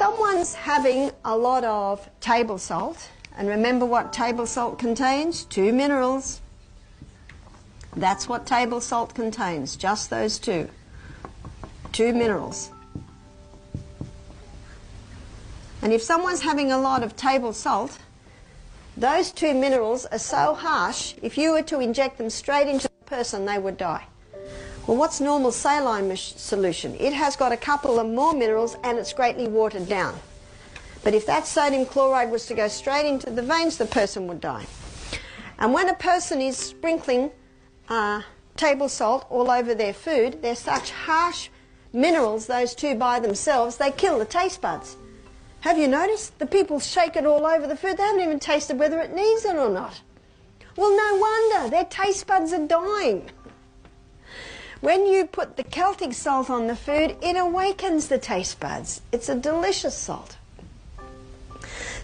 someone's having a lot of table salt, and remember what table salt contains? 2 minerals. That's what table salt contains, just those two. 2 minerals. And if someone's having a lot of table salt, those 2 minerals are so harsh, if you were to inject them straight into the person, they would die. Well, what's normal saline solution? It has got a couple of more minerals and it's greatly watered down. But if that sodium chloride was to go straight into the veins, the person would die. And when a person is sprinkling table salt all over their food, they're such harsh minerals, those 2 by themselves, they kill the taste buds. Have you noticed? The people shake it all over the food. They haven't even tasted whether it needs it or not. Well, no wonder. Their taste buds are dying. When you put the Celtic salt on the food, it awakens the taste buds. It's a delicious salt.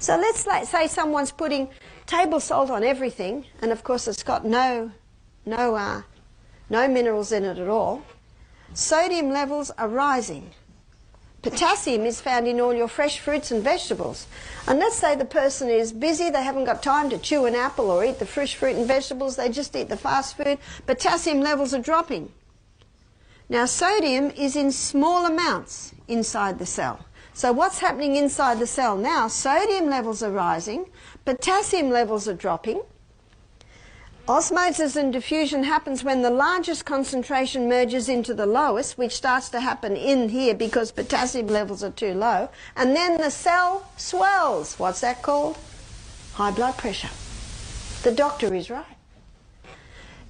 So let's say someone's putting table salt on everything, and of course it's got no minerals in it at all. Sodium levels are rising. Potassium is found in all your fresh fruits and vegetables. And let's say the person is busy, they haven't got time to chew an apple or eat the fresh fruit and vegetables, they just eat the fast food. Potassium levels are dropping. Now sodium is in small amounts inside the cell. So what's happening inside the cell now? Sodium levels are rising, potassium levels are dropping. Osmosis and diffusion happens when the largest concentration merges into the lowest, which starts to happen in here because potassium levels are too low, and then the cell swells. What's that called? High blood pressure. The doctor is right.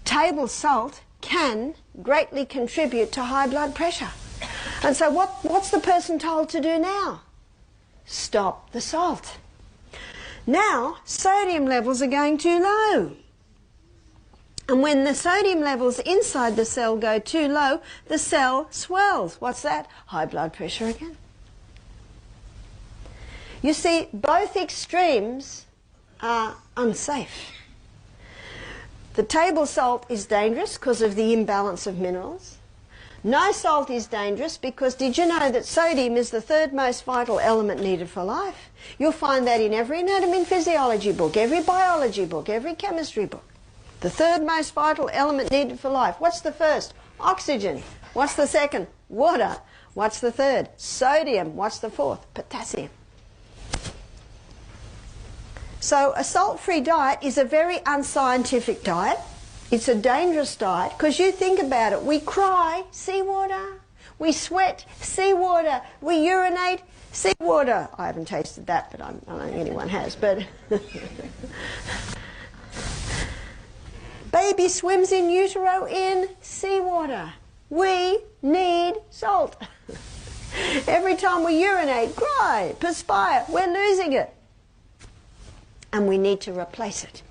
Table salt can greatly contribute to high blood pressure. And so what's the person told to do now? Stop the salt. Now sodium levels are going too low. And when the sodium levels inside the cell go too low, the cell swells. What's that? High blood pressure again. You see, both extremes are unsafe. The table salt is dangerous because of the imbalance of minerals. No salt is dangerous because did you know that sodium is the 3rd most vital element needed for life? You'll find that in every anatomy and physiology book, every biology book, every chemistry book. The 3rd most vital element needed for life. What's the first? Oxygen. What's the second? Water. What's the third? Sodium. What's the 4th? Potassium. So a salt-free diet is a very unscientific diet. It's a dangerous diet because you think about it. We cry, seawater. We sweat, seawater. We urinate, seawater. I haven't tasted that, but I don't think anyone has. But baby swims in utero in seawater. We need salt. Every time we urinate, cry, perspire, we're losing it. And we need to replace it.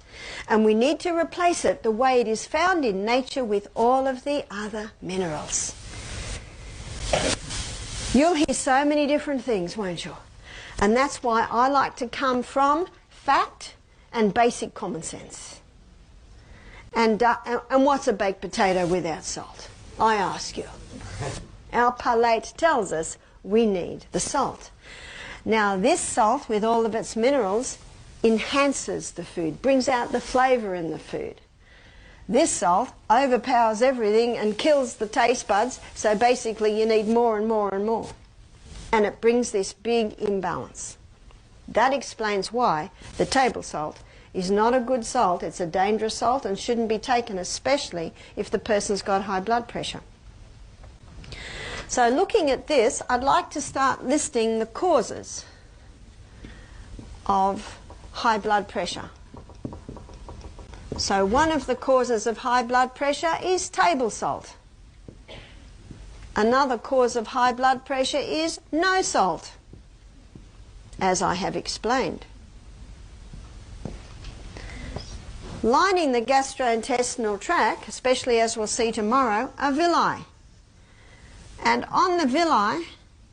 And we need to replace it the way it is found in nature with all of the other minerals. You'll hear so many different things, won't you? And that's why I like to come from fact and basic common sense. And what's a baked potato without salt? I ask you. Our palate tells us we need the salt. Now this salt, with all of its minerals, enhances the food, brings out the flavour in the food. This salt overpowers everything and kills the taste buds, so basically you need more and more and more. And it brings this big imbalance. That explains why the table salt is not a good salt. It's a dangerous salt and shouldn't be taken, especially if the person's got high blood pressure. So looking at this, I'd like to start listing the causes of high blood pressure. So one of the causes of high blood pressure is table salt. Another cause of high blood pressure is no salt, as I have explained. Lining the gastrointestinal tract, especially as we'll see tomorrow, are villi. And on the villi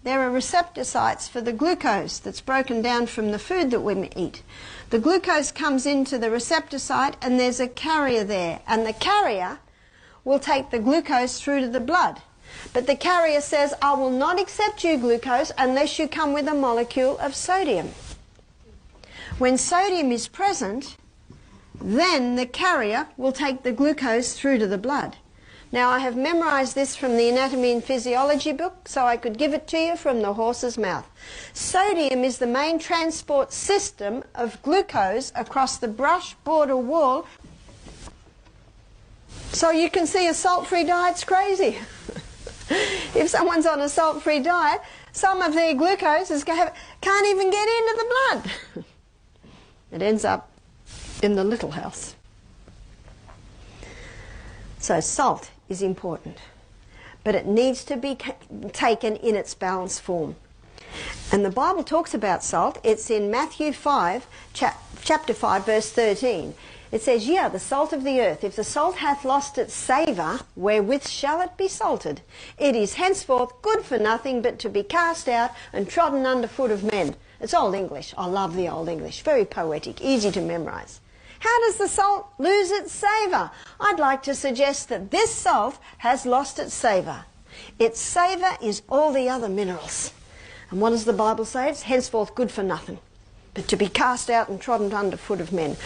there are receptor sites for the glucose that's broken down from the food that we eat. The glucose comes into the receptor site and there's a carrier there, and the carrier will take the glucose through to the blood. But the carrier says, I will not accept you, glucose, unless you come with a molecule of sodium. When sodium is present, then the carrier will take the glucose through to the blood. Now, I have memorized this from the Anatomy and Physiology book, so I could give it to you from the horse's mouth. Sodium is the main transport system of glucose across the brush border wall. So you can see a salt-free diet's crazy. If someone's on a salt-free diet, some of their glucose can't even get into the blood. It ends up in the little house. So salt is important, but it needs to be taken in its balanced form. And the Bible talks about salt. It's in Matthew 5, chapter 5, verse 13. It says, "Ye are the salt of the earth. If the salt hath lost its savour, wherewith shall it be salted? It is henceforth good for nothing but to be cast out and trodden under foot of men." It's Old English. I love the Old English. Very poetic, easy to memorise. How does the salt lose its savour? I'd like to suggest that this salt has lost its savour. Its savour is all the other minerals. And what does the Bible say? It's henceforth good for nothing, but to be cast out and trodden under foot of men.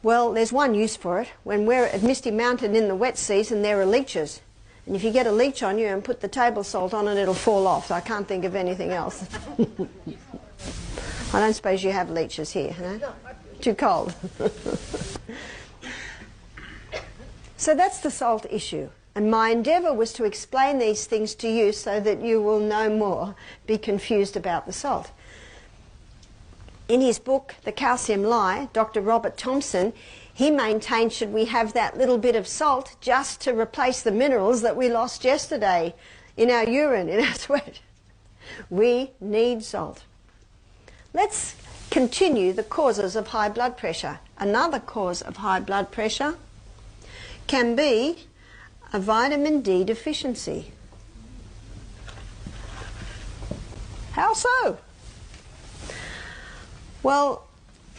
Well, there's one use for it. When we're at Misty Mountain in the wet season, there are leeches. And if you get a leech on you and put the table salt on it, it'll fall off. I can't think of anything else. I don't suppose you have leeches here, huh? Too cold. So that's the salt issue. And my endeavour was to explain these things to you so that you will no more be confused about the salt. In his book, The Calcium Lie, Dr. Robert Thompson, he maintained should we have that little bit of salt just to replace the minerals that we lost yesterday in our urine, in our sweat. We need salt. Let's continue the causes of high blood pressure. Another cause of high blood pressure can be a vitamin D deficiency. How so? Well,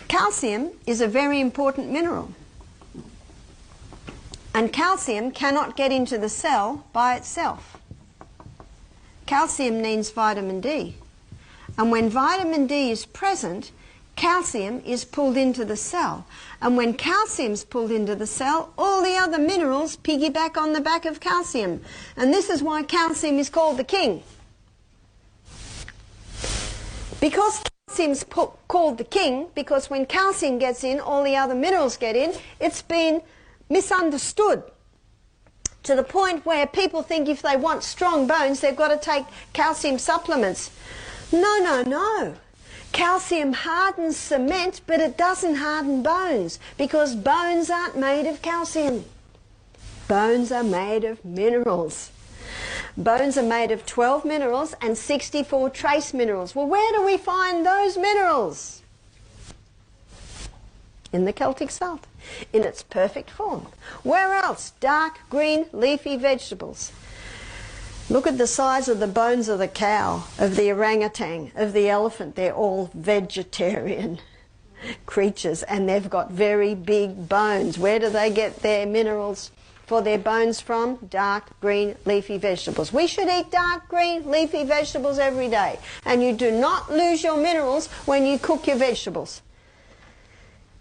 calcium is a very important mineral. And calcium cannot get into the cell by itself. Calcium needs vitamin D. And when vitamin D is present, calcium is pulled into the cell. And when calcium's pulled into the cell, all the other minerals piggyback on the back of calcium. And this is why calcium is called the king. Because calcium's called the king, because when calcium gets in, all the other minerals get in, it's been misunderstood to the point where people think if they want strong bones, they've got to take calcium supplements. No, no, no. Calcium hardens cement, but it doesn't harden bones, because bones aren't made of calcium. Bones are made of minerals. Bones are made of 12 minerals and 64 trace minerals. Well, where do we find those minerals? In the Celtic salt, in its perfect form. Where else? Dark green leafy vegetables. Look at the size of the bones of the cow, of the orangutan, of the elephant. They're all vegetarian creatures, and they've got very big bones. Where do they get their minerals for their bones from? Dark green leafy vegetables. We should eat dark green leafy vegetables every day. And you do not lose your minerals when you cook your vegetables.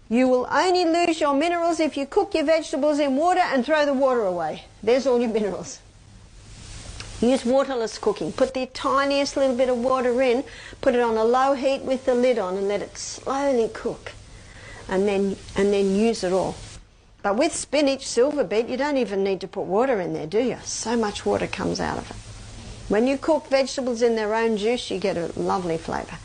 You will only lose your minerals if you cook your vegetables in water and throw the water away. There's all your minerals. Use waterless cooking. Put the tiniest little bit of water in, put it on a low heat with the lid on, and let it slowly cook. And then use it all. But with spinach, silver beet, you don't even need to put water in there, do you? So much water comes out of it. When you cook vegetables in their own juice, you get a lovely flavour.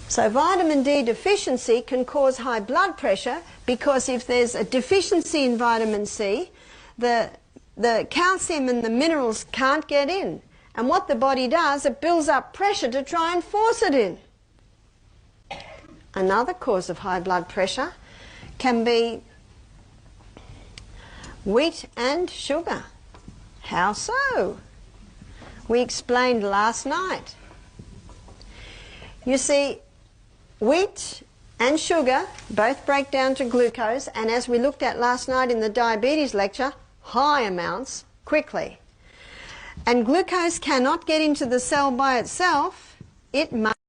So vitamin D deficiency can cause high blood pressure, because if there's a deficiency in vitamin C, the calcium and the minerals can't get in. And what the body does, it builds up pressure to try and force it in. Another cause of high blood pressure can be wheat and sugar. How so? We explained last night. You see, wheat and sugar both break down to glucose, and as we looked at last night in the diabetes lecture, high amounts quickly. and glucose cannot get into the cell by itself, it must